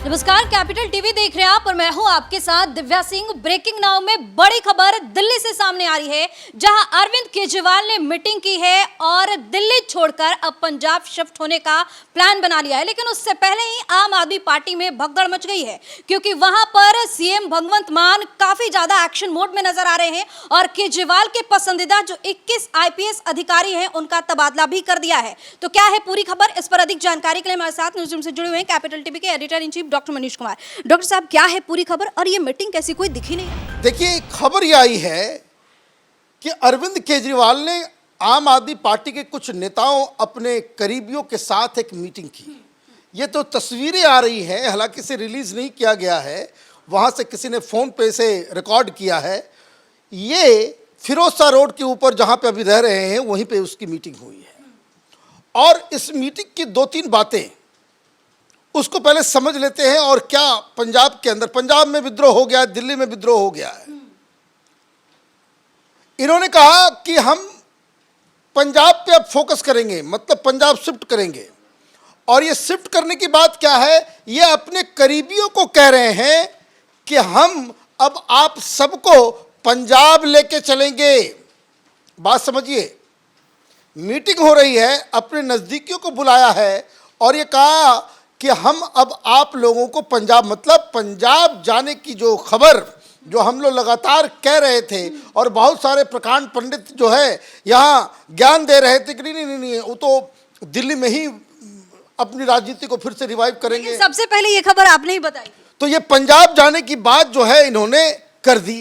नमस्कार, capital TV देख रहे हैं आप और मैं हूं आपके साथ दिव्या सिंह। ब्रेकिंग नाउ में बड़ी खबर दिल्ली से सामने आ रही है, जहां अरविंद केजरीवाल ने मीटिंग की है और दिल्ली छोड़कर अब पंजाब शिफ्ट होने का प्लान बना लिया है। लेकिन उससे पहले ही आम आदमी पार्टी में भगदड़ मच गई है, क्योंकि वहां पर सीएम भगवंत मान काफी ज्यादा एक्शन मोड में नजर आ रहे हैं और केजरीवाल के पसंदीदा जो 21 आईपीएस अधिकारी हैं उनका तबादला भी कर दिया है। तो क्या है पूरी खबर, इस पर अधिक जानकारी के लिए हमारे साथ न्यूज़ रूम से जुड़े हुए हैं कैपिटल टीवी के editor in chief doctor Manish Kumar. Doctor साहब, क्या है पूरी खबर और ये मीटिंग कैसी कोई दिखी नहीं? देखिए, खबर ये आई है कि अरविंद केजरीवाल ने आम आदमी पार्टी के कुछ नेताओं अपने करीबियों के साथ एक मीटिंग की। ये तो तस्वीरें आ रही हैं, हालांकि इसे रिलीज नहीं किया गया है, वहां से किसी ने फोन पे से रिकॉर्ड किया है। ये फिरोज शाह रोड के ऊपर जहां पे अभी रह रहे हैं वहीं पे उसकी मीटिंग हुई है। और इस मीटिंग की दो तीन बातें उसको पहले समझ लेते हैं। और क्या पंजाब के अंदर, पंजाब में विद्रोह हो गया है, दिल्ली में विद्रोह हो गया है। इन्होंने कहा कि हम पंजाब पे अब फोकस करेंगे, मतलब पंजाब शिफ्ट करेंगे। और ये शिफ्ट करने की बात क्या है, ये अपने करीबियों को कह रहे हैं कि हम अब आप सबको पंजाब लेके चलेंगे। बात समझिए, मीटिंग हो रही है, अपने नजदीकियों को बुलाया है और ये कहा कि हम अब आप लोगों को पंजाब, मतलब पंजाब जाने की जो खबर जो हम लोग लगातार कह रहे थे और बहुत सारे प्रकांड पंडित जो है यहाँ ज्ञान दे रहे थे कि नहीं, वो तो दिल्ली में ही अपनी राजनीति को फिर से रिवाइव करेंगे। सबसे पहले ये खबर आपने ही बताई, तो ये पंजाब जाने की बात जो है इन्होंने कर दी।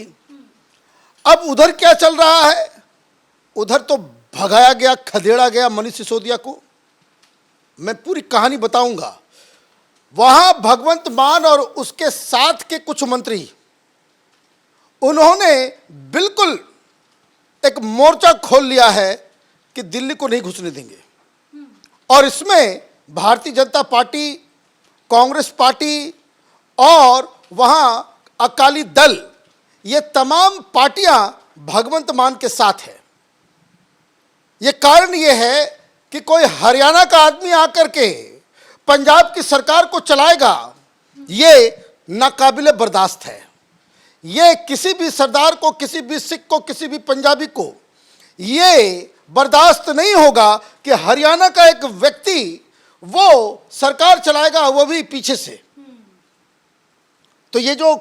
अब उधर क्या चल रहा है, उधर तो भगाया गया, खदेड़ा गया मनीष सिसोदिया को। मैं पूरी कहानी बताऊंगा। वहां भगवंत मान और उसके साथ के कुछ मंत्री, उन्होंने बिल्कुल एक मोर्चा खोल लिया है कि दिल्ली को नहीं घुसने देंगे। और इसमें भारतीय जनता पार्टी, कांग्रेस पार्टी और वहां अकाली दल, ये तमाम पार्टियां भगवंत मान के साथ है। ये कारण ये है कि कोई हरियाणा का आदमी आकर के पंजाब की सरकार को चलाएगा, ये नाकाबिले बर्दाश्त है। ये किसी भी सरदार को, किसी भी सिख को, किसी भी पंजाबी को ये बर्दाश्त नहीं होगा कि हरियाणा का एक व्यक्ति वो सरकार चलाएगा, वो भी पीछे से। तो ये जो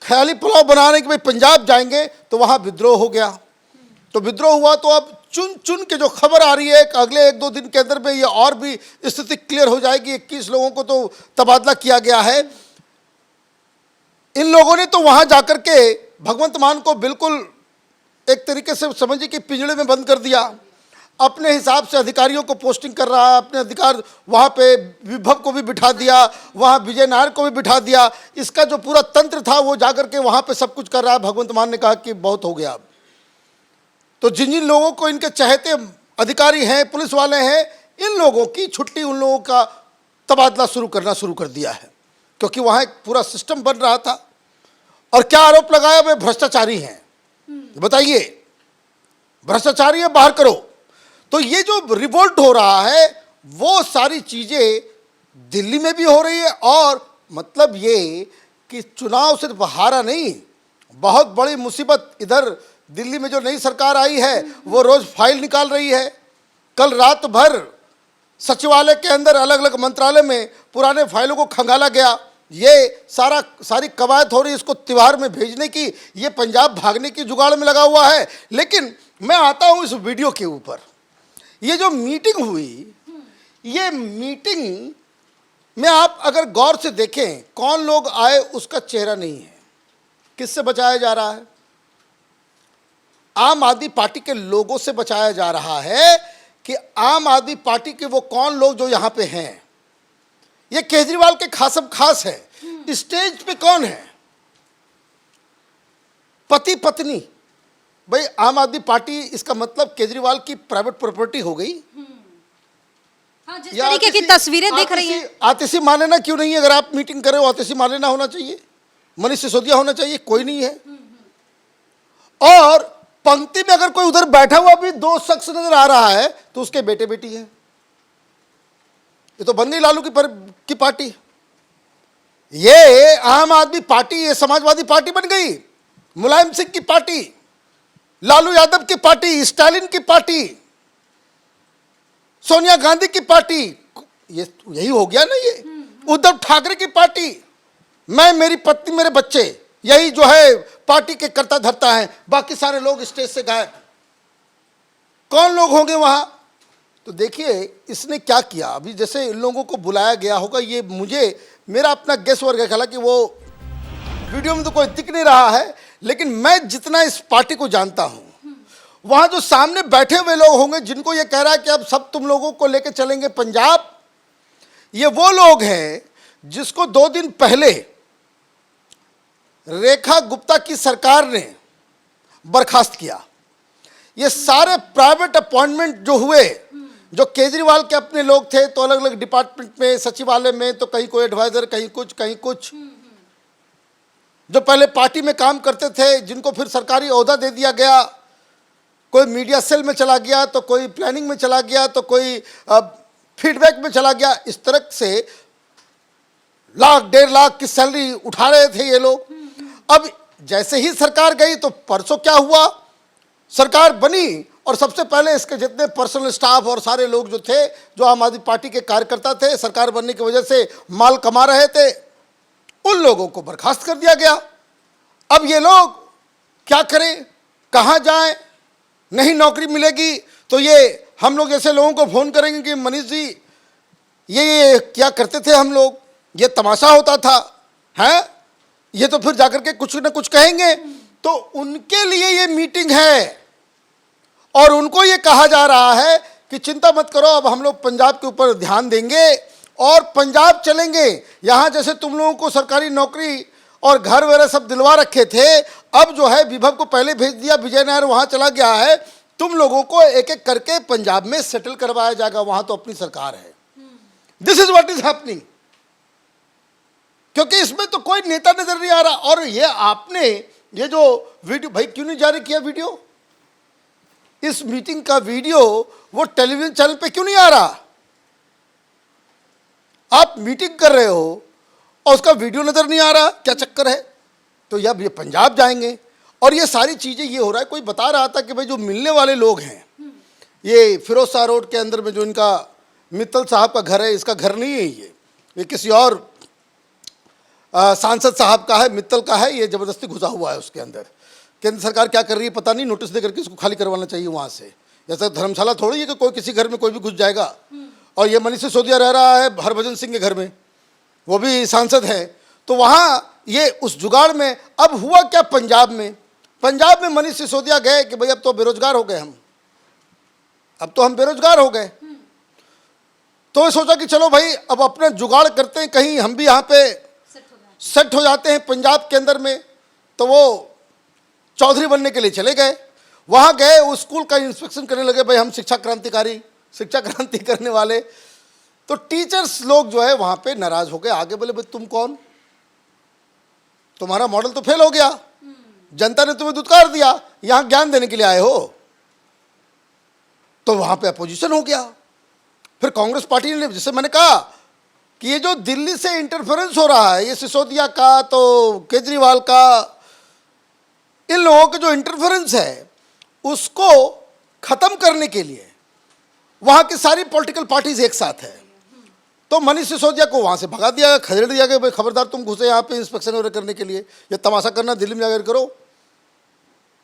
ख्याली पुलाव बनाने के भाई पंजाब जाएंगे तो वहां विद्रोह हो गया। तो विद्रोह हुआ तो अब चुन चुन के जो खबर आ रही है कि अगले एक दो दिन के अंदर में ये और भी स्थिति क्लियर हो जाएगी। 21 लोगों को तो तबादला किया गया है। इन लोगों ने तो वहां जाकर के भगवंत मान को बिल्कुल एक तरीके से समझिए कि पिंजड़े में बंद कर दिया। अपने हिसाब से अधिकारियों को पोस्टिंग कर रहा है, अपने अधिकार वहां पे विभव को भी बिठा दिया, वहां विजय नायर को भी बिठा दिया। इसका जो पूरा तंत्र था वो जाकर के वहां पे सब कुछ कर रहा है। भगवंत मान ने कहा कि बहुत हो गया अब। तो जिन जिन लोगों को इनके चहेते अधिकारी हैं, पुलिस वाले हैं, इन लोगों की छुट्टी, उन लोगों का तबादला करना शुरू कर दिया है, क्योंकि वहाँ एक पूरा सिस्टम बन रहा था। और क्या आरोप लगाया, वे भ्रष्टाचारी हैं। बताइए, भ्रष्टाचारी है, बाहर करो। तो ये जो रिवोल्ट हो रहा है वो सारी चीज़ें दिल्ली में भी हो रही है। और मतलब ये कि चुनाव सिर्फ हारा नहीं, बहुत बड़ी मुसीबत इधर दिल्ली में जो नई सरकार आई है वो रोज फाइल निकाल रही है। कल रात भर सचिवालय के अंदर अलग अलग मंत्रालय में पुराने फाइलों को खंगाला गया। ये सारी कवायद हो रही है इसको तिहाड़ में भेजने की। ये पंजाब भागने की जुगाड़ में लगा हुआ है। लेकिन मैं आता हूं इस वीडियो के ऊपर। ये जो मीटिंग हुई, ये मीटिंग में आप अगर गौर से देखें, कौन लोग आए उसका चेहरा नहीं है। किससे बचाया जा रहा है? आम आदमी पार्टी के लोगों से बचाया जा रहा है कि आम आदमी पार्टी के वो कौन लोग जो यहां पे हैं। ये केजरीवाल के खासम खास है। स्टेज पे कौन है? पति पत्नी। भाई आम आदमी पार्टी, इसका मतलब केजरीवाल की प्राइवेट प्रॉपर्टी हो गई। हाँ, जिस तरीके की तस्वीरें दिख रही हैं। आतिशी मालेना क्यों नहीं है? अगर आप मीटिंग कर रहे हो, आतिशी मालेना होना चाहिए, मनीष सिसोदिया होना चाहिए, कोई नहीं है। और पंक्ति में अगर कोई उधर बैठा हुआ भी दो शख्स नजर आ रहा है तो उसके बेटे बेटी हैं। ये तो बंदी लालू की पार्टी। ये आम आदमी पार्टी, ये समाजवादी पार्टी बन गई, मुलायम सिंह की पार्टी, लालू यादव की पार्टी, स्टालिन की पार्टी, सोनिया गांधी की पार्टी, ये यही हो गया ना। ये उद्धव ठाकरे की पार्टी, मैं, मेरी पत्नी, मेरे बच्चे, यही जो है पार्टी के कर्ता धर्ता हैं, बाकी सारे लोग स्टेज से गायब। कौन लोग होंगे वहां? तो देखिए इसने क्या किया। अभी जैसे इन लोगों को बुलाया गया होगा, ये मुझे, मेरा अपना गेस वर्ग है, हालांकि वो वीडियो में तो कोई दिख नहीं रहा है, लेकिन मैं जितना इस पार्टी को जानता हूं, वहां जो सामने बैठे हुए लोग होंगे जिनको ये कह रहा है कि अब सब तुम लोगों को लेकर चलेंगे पंजाब, ये वो लोग हैं जिसको 2 दिन पहले रेखा गुप्ता की सरकार ने बर्खास्त किया। ये सारे प्राइवेट अपॉइंटमेंट जो हुए, जो केजरीवाल के अपने लोग थे, तो अलग अलग डिपार्टमेंट में, सचिवालय में, तो कहीं कोई एडवाइजर, कहीं कुछ, जो पहले पार्टी में काम करते थे, जिनको फिर सरकारी ओहदा दे दिया गया, कोई मीडिया सेल में चला गया, तो कोई प्लानिंग में चला गया, तो कोई फीडबैक में चला गया। इस तरह से लाख 1.5 लाख की सैलरी उठा रहे थे ये लोग। अब जैसे ही सरकार गई, तो परसों क्या हुआ, सरकार बनी और सबसे पहले इसके जितने पर्सनल स्टाफ और सारे लोग जो थे, जो आम आदमी पार्टी के कार्यकर्ता थे, सरकार बनने की वजह से माल कमा रहे थे, उन लोगों को बर्खास्त कर दिया गया। अब ये लोग क्या करें, कहाँ जाएं? नहीं नौकरी मिलेगी तो ये हम लोग जैसे लोगों को फोन करेंगे कि मनीष जी ये क्या करते थे हम लोग, ये तमाशा होता था, हैं? ये तो फिर जाकर के कुछ ना कुछ कहेंगे। तो उनके लिए ये मीटिंग है और उनको ये कहा जा रहा है कि चिंता मत करो, अब हम लोग पंजाब के ऊपर ध्यान देंगे और पंजाब चलेंगे। यहाँ जैसे तुम लोगों को सरकारी नौकरी और घर वगैरह सब दिलवा रखे थे, अब जो है विभव को पहले भेज दिया, विजय नायर वहाँ चला गया है, तुम लोगों को एक एक करके पंजाब में सेटल करवाया जाएगा, वहाँ तो अपनी सरकार है। This is what is happening. क्योंकि इसमें तो कोई नेता नजर नहीं आ रहा। और ये आपने ये जो वीडियो, भाई क्यों नहीं जारी किया वीडियो? इस मीटिंग का वीडियो वो टेलीविजन चैनल पे क्यों नहीं आ रहा? आप मीटिंग कर रहे हो और उसका वीडियो नजर नहीं आ रहा, क्या चक्कर है? तो अब ये पंजाब जाएंगे और ये सारी चीजें ये हो रहा है। कोई बता रहा था कि भाई जो मिलने वाले लोग हैं, ये फिरोज शाह रोड के अंदर में जो इनका मित्तल साहब का घर है, इसका घर नहीं है ये किसी और सांसद साहब का है, मित्तल का है। ये जबरदस्ती घुसा हुआ है उसके अंदर। केंद्र सरकार क्या कर रही है पता नहीं, नोटिस देकर के इसको खाली करवाना चाहिए वहाँ से। जैसे धर्मशाला थोड़ी है कि कोई किसी घर में कोई भी घुस जाएगा। और ये मनीष सिसोदिया रह रहा है हरभजन सिंह के घर में, वो भी सांसद है, तो वहाँ ये उस जुगाड़ में। अब हुआ क्या पंजाब में मनीष सिसोदिया गए कि भाई अब तो बेरोजगार हो गए हम, अब तो हम बेरोजगार हो गए। तो सोचा कि चलो भाई अब अपना जुगाड़ करते हैं, कहीं हम भी यहाँ पे सेट हो जाते हैं पंजाब के अंदर में। तो वो चौधरी बनने के लिए चले गए, वहाँ गए, उस स्कूल का इंस्पेक्शन करने लगे। भाई हम शिक्षा क्रांतिकारी, शिक्षा क्रांति करने वाले। तो टीचर्स लोग जो है वहाँ पे नाराज हो गए, आगे बोले भाई तुम कौन, तुम्हारा मॉडल तो फेल हो गया, जनता ने तुम्हें दुत्कार दिया, यहाँ ज्ञान देने के लिए आए हो। तो वहाँ पे अपोजिशन हो गया। फिर कांग्रेस पार्टी ने, जैसे मैंने कहा कि ये जो दिल्ली से इंटरफेरेंस हो रहा है, ये सिसोदिया का तो केजरीवाल का, इन लोगों के जो इंटरफेरेंस है उसको खत्म करने के लिए वहां की सारी पॉलिटिकल पार्टीज एक साथ है। तो मनीष सिसोदिया को वहां से भगा दिया गया, खदेड़ दिया गया, भाई खबरदार तुम घुसे यहाँ पे इंस्पेक्शन वगैरह करने के लिए, ये तमाशा करना दिल्ली में जाकर करो।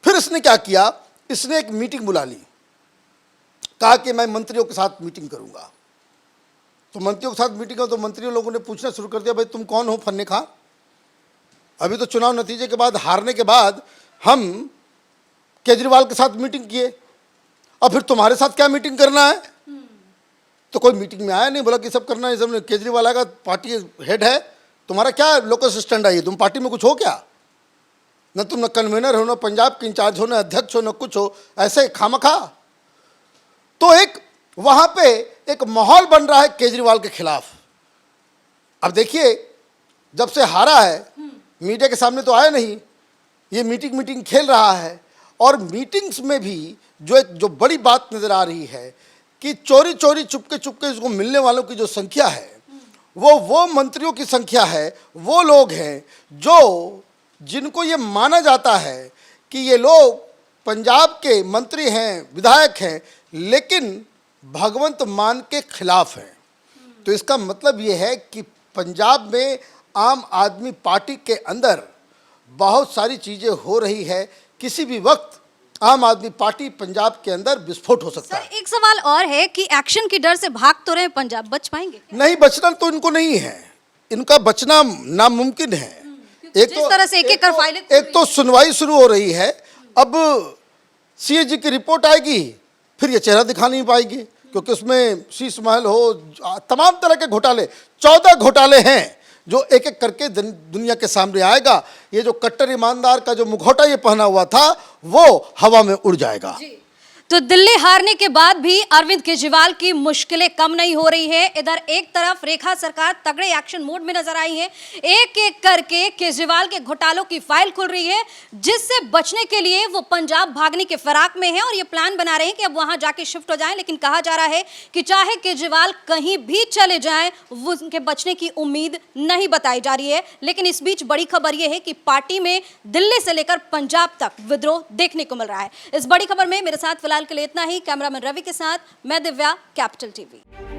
फिर इसने क्या किया, इसने एक मीटिंग बुला ली, कहा कि मैं मंत्रियों के साथ मीटिंग करूंगा। तो मंत्रियों के साथ मीटिंग हो तो मंत्रियों लोगों ने पूछना शुरू कर दिया, भाई तुम कौन हो फन्ने खा, अभी तो चुनाव नतीजे के बाद, हारने के बाद हम केजरीवाल के साथ मीटिंग किए, अब फिर तुम्हारे साथ क्या मीटिंग करना है? तो कोई मीटिंग में आया नहीं, बोला कि सब करना है, सब केजरीवाल आएगा, पार्टी हेड है, तुम्हारा क्या लोकल स्टैंड है, तुम पार्टी में कुछ हो क्या? न तुम न कन्वेनर हो, न पंजाब के इंचार्ज हो, न अध्यक्ष हो, न कुछ हो, ऐसे खामखा। तो एक वहां पे एक माहौल बन रहा है केजरीवाल के खिलाफ। अब देखिए जब से हारा है, मीडिया के सामने तो आया नहीं, ये मीटिंग खेल रहा है। और मीटिंग्स में भी जो बड़ी बात नजर आ रही है कि चोरी चुपके इसको मिलने वालों की जो संख्या है वो मंत्रियों की संख्या है, वो लोग हैं जो जिनको ये माना जाता है कि ये लोग पंजाब के मंत्री हैं, विधायक हैं, लेकिन भगवंत मान के खिलाफ हैं। तो इसका मतलब ये है कि पंजाब में आम आदमी पार्टी के अंदर बहुत सारी चीज़ें हो रही है। किसी भी वक्त आम आदमी पार्टी पंजाब के अंदर विस्फोट हो सकता है। सर एक सवाल और है कि एक्शन की डर से भाग तो रहे हैं पंजाब, बच पाएंगे? नहीं, बचना तो इनको नहीं है, इनका बचना नामुमकिन है। जिस तरह से एक-एक कर फाइलें खुल एक तो सुनवाई शुरू हो रही है, अब सीएजी की रिपोर्ट आएगी, फिर ये चेहरा दिखा नहीं पाएगी, क्योंकि उसमें शीश महल हो, तमाम तरह के घोटाले, 14 घोटाले हैं जो एक एक करके दुनिया के सामने आएगा। ये जो कट्टर ईमानदार का जो मुखौटा ये पहना हुआ था वो हवा में उड़ जाएगा। तो दिल्ली हारने के बाद भी अरविंद केजरीवाल की मुश्किलें कम नहीं हो रही है। इधर एक तरफ रेखा सरकार तगड़े एक्शन मोड में नजर आई है, एक एक करके केजरीवाल के घोटालों की फाइल खुल रही है, जिससे बचने के लिए वो पंजाब भागने के फिराक में है और ये प्लान बना रहे हैं कि अब वहां जाके शिफ्ट हो जाएं। लेकिन कहा जा रहा है कि चाहे केजरीवाल कहीं भी चले जाएं, वो उनके बचने की उम्मीद नहीं बताई जा रही है। लेकिन इस बीच बड़ी खबर यह है कि पार्टी में दिल्ली से लेकर पंजाब तक विद्रोह देखने को मिल रहा है। इस बड़ी खबर में मेरे साथ फिलहाल के लिए इतना ही। कैमरामैन रवि के साथ मैं दिव्या, कैपिटल टीवी।